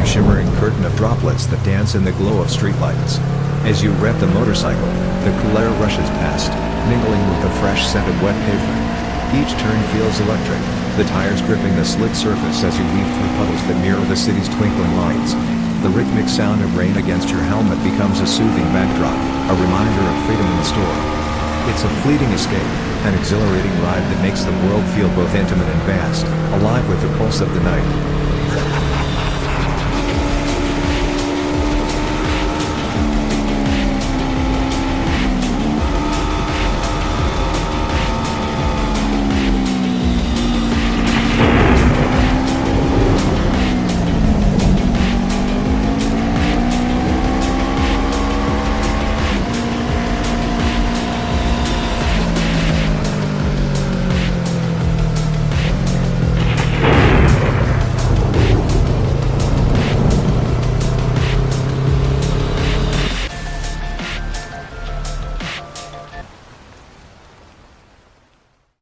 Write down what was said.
shimmering curtain of droplets that dance in the glow of streetlights. As you rev the motorcycle, the cool air rushes past, mingling with the fresh scent of wet pavement. Each turn feels electric, the tires gripping the slick surface as you weave through puddles that mirror the city's twinkling lights. The rhythmic sound of rain against your helmet becomes a soothing backdrop, a reminder of freedom in the storm. It's a fleeting escape, an exhilarating ride that makes the world feel both intimate and vast, alive with the pulse of the night.